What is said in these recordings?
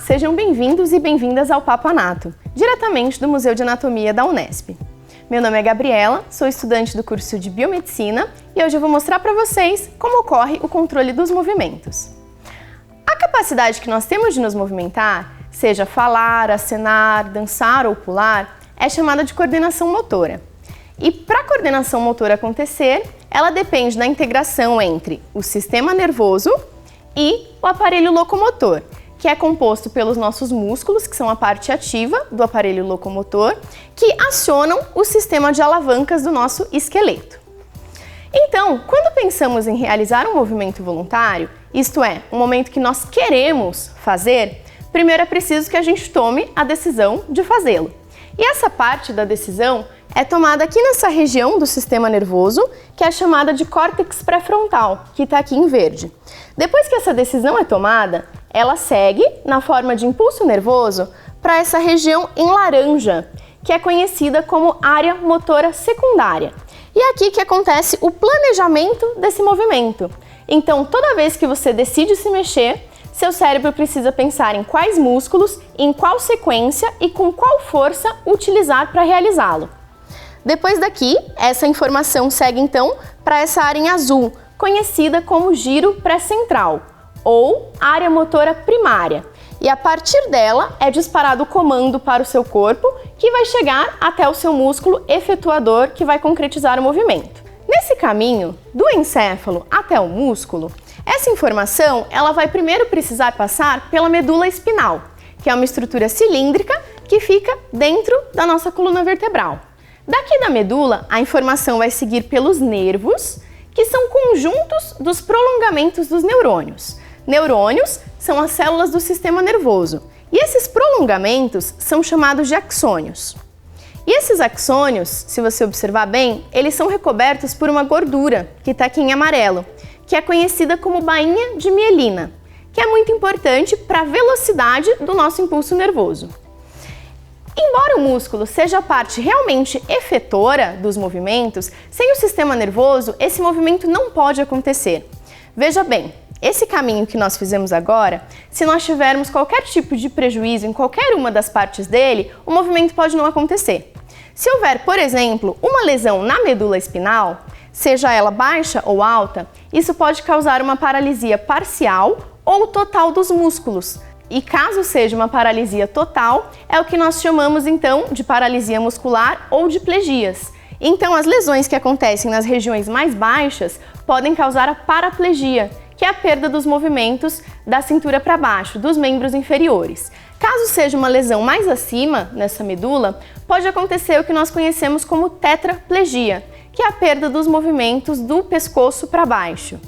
sejam bem-vindos e bem-vindas ao Papo Anato, diretamente do Museu de Anatomia da Unesp. Meu nome é Gabriela, sou estudante do curso de Biomedicina e hoje eu vou mostrar para vocês como ocorre o controle dos movimentos. A capacidade que nós temos de nos movimentar, seja falar, acenar, dançar ou pular, é chamada de coordenação motora. E para a coordenação motora acontecer, ela depende da integração entre o sistema nervoso e o aparelho locomotor, que é composto pelos nossos músculos, que são a parte ativa do aparelho locomotor, que acionam o sistema de alavancas do nosso esqueleto. Então, quando pensamos em realizar um movimento voluntário, isto é, um momento que nós queremos fazer, primeiro é preciso que a gente tome a decisão de fazê-lo. E essa parte da decisão é tomada aqui nessa região do sistema nervoso, que é chamada de córtex pré-frontal, que está aqui em verde. Depois que essa decisão é tomada, ela segue na forma de impulso nervoso para essa região em laranja, que é conhecida como área motora secundária. E é aqui que acontece o planejamento desse movimento. Então, toda vez que você decide se mexer, seu cérebro precisa pensar em quais músculos, em qual sequência e com qual força utilizar para realizá-lo. Depois daqui, essa informação segue então para essa área em azul, conhecida como giro pré-central, ou área motora primária. E a partir dela é disparado o comando para o seu corpo, que vai chegar até o seu músculo efetuador, que vai concretizar o movimento. Nesse caminho, do encéfalo até o músculo, essa informação ela vai primeiro precisar passar pela medula espinal, que é uma estrutura cilíndrica que fica dentro da nossa coluna vertebral. Daqui da medula, a informação vai seguir pelos nervos, que são conjuntos dos prolongamentos dos neurônios. Neurônios são as células do sistema nervoso, e esses prolongamentos são chamados de axônios. E esses axônios, se você observar bem, eles são recobertos por uma gordura, que está aqui em amarelo, que é conhecida como bainha de mielina, que é muito importante para a velocidade do nosso impulso nervoso. Embora o músculo seja a parte realmente efetora dos movimentos, sem o sistema nervoso, esse movimento não pode acontecer. Veja bem, esse caminho que nós fizemos agora, se nós tivermos qualquer tipo de prejuízo em qualquer uma das partes dele, o movimento pode não acontecer. Se houver, por exemplo, uma lesão na medula espinal, seja ela baixa ou alta, isso pode causar uma paralisia parcial ou total dos músculos. E caso seja uma paralisia total, é o que nós chamamos então de paralisia muscular ou diplegias. Então as lesões que acontecem nas regiões mais baixas podem causar a paraplegia, que é a perda dos movimentos da cintura para baixo, dos membros inferiores. Caso seja uma lesão mais acima, nessa medula, pode acontecer o que nós conhecemos como tetraplegia, que é a perda dos movimentos do pescoço para baixo.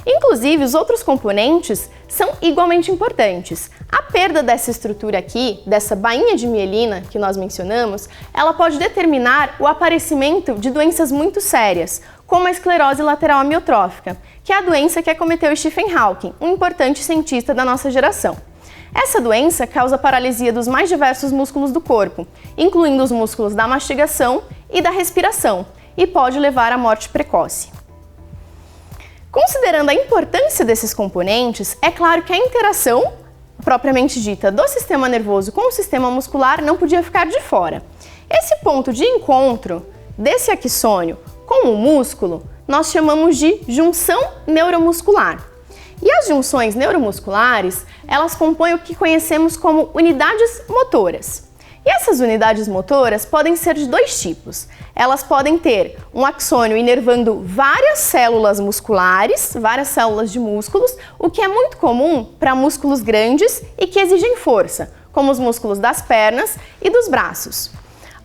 Inclusive, os outros componentes são igualmente importantes. A perda dessa estrutura aqui, dessa bainha de mielina que nós mencionamos, ela pode determinar o aparecimento de doenças muito sérias, como a esclerose lateral amiotrófica, que é a doença que acometeu Stephen Hawking, um importante cientista da nossa geração. Essa doença causa paralisia dos mais diversos músculos do corpo, incluindo os músculos da mastigação e da respiração, e pode levar à morte precoce. Considerando a importância desses componentes, é claro que a interação propriamente dita do sistema nervoso com o sistema muscular não podia ficar de fora. Esse ponto de encontro desse axônio com o músculo nós chamamos de junção neuromuscular. E as junções neuromusculares, elas compõem o que conhecemos como unidades motoras. E essas unidades motoras podem ser de dois tipos. Elas podem ter um axônio inervando várias células musculares, várias células de músculos, o que é muito comum para músculos grandes e que exigem força, como os músculos das pernas e dos braços.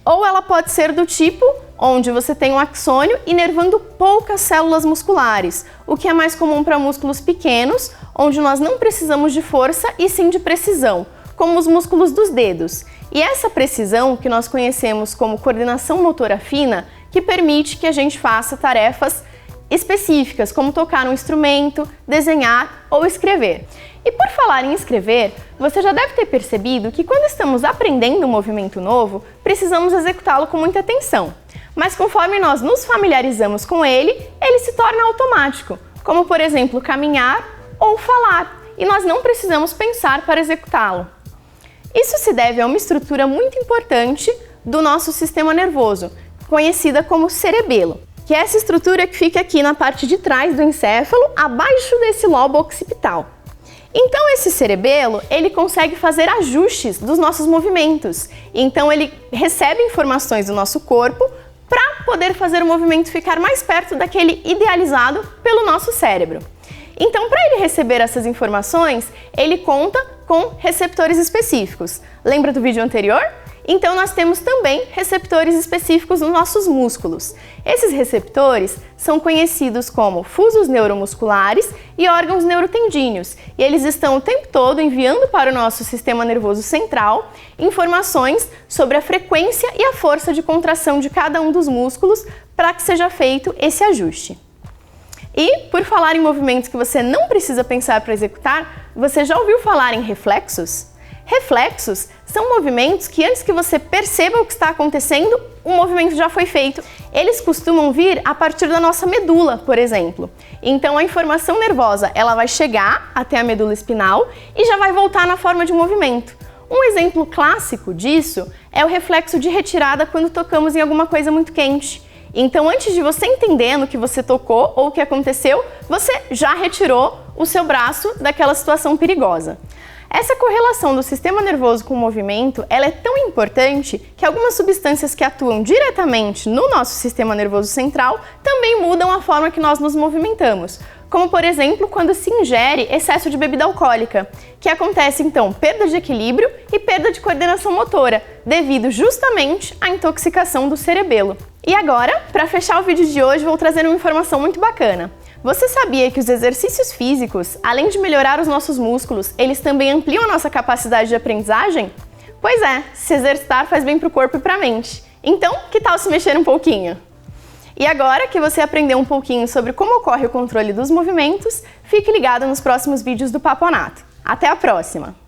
Ou ela pode ser do tipo onde você tem um axônio inervando poucas células musculares, o que é mais comum para músculos pequenos, onde nós não precisamos de força e sim de precisão, como os músculos dos dedos. E essa precisão, que nós conhecemos como coordenação motora fina, que permite que a gente faça tarefas específicas, como tocar um instrumento, desenhar ou escrever. E por falar em escrever, você já deve ter percebido que quando estamos aprendendo um movimento novo, precisamos executá-lo com muita atenção. Mas conforme nós nos familiarizamos com ele, ele se torna automático, como por exemplo caminhar ou falar, e nós não precisamos pensar para executá-lo. Isso se deve a uma estrutura muito importante do nosso sistema nervoso, conhecida como cerebelo, que é essa estrutura que fica aqui na parte de trás do encéfalo, abaixo desse lobo occipital. Então esse cerebelo, ele consegue fazer ajustes dos nossos movimentos. Então ele recebe informações do nosso corpo para poder fazer o movimento ficar mais perto daquele idealizado pelo nosso cérebro. Então, para ele receber essas informações, ele conta com receptores específicos. Lembra do vídeo anterior? Então, nós temos também receptores específicos nos nossos músculos. Esses receptores são conhecidos como fusos neuromusculares e órgãos neurotendíneos, e eles estão o tempo todo enviando para o nosso sistema nervoso central informações sobre a frequência e a força de contração de cada um dos músculos para que seja feito esse ajuste. E, por falar em movimentos que você não precisa pensar para executar, você já ouviu falar em reflexos? Reflexos são movimentos que antes que você perceba o que está acontecendo, o movimento já foi feito. Eles costumam vir a partir da nossa medula, por exemplo. Então a informação nervosa ela vai chegar até a medula espinal e já vai voltar na forma de movimento. Um exemplo clássico disso é o reflexo de retirada quando tocamos em alguma coisa muito quente. Então, antes de você entender no que você tocou ou o que aconteceu, você já retirou o seu braço daquela situação perigosa. Essa correlação do sistema nervoso com o movimento, ela é tão importante que algumas substâncias que atuam diretamente no nosso sistema nervoso central também mudam a forma que nós nos movimentamos. Como, por exemplo, quando se ingere excesso de bebida alcoólica, que acontece então perda de equilíbrio e perda de coordenação motora, devido justamente à intoxicação do cerebelo. E agora, para fechar o vídeo de hoje, vou trazer uma informação muito bacana. Você sabia que os exercícios físicos, além de melhorar os nossos músculos, eles também ampliam a nossa capacidade de aprendizagem? Pois é, se exercitar faz bem para o corpo e para a mente. Então, que tal se mexer um pouquinho? E agora que você aprendeu um pouquinho sobre como ocorre o controle dos movimentos, fique ligado nos próximos vídeos do Paponato. Até a próxima!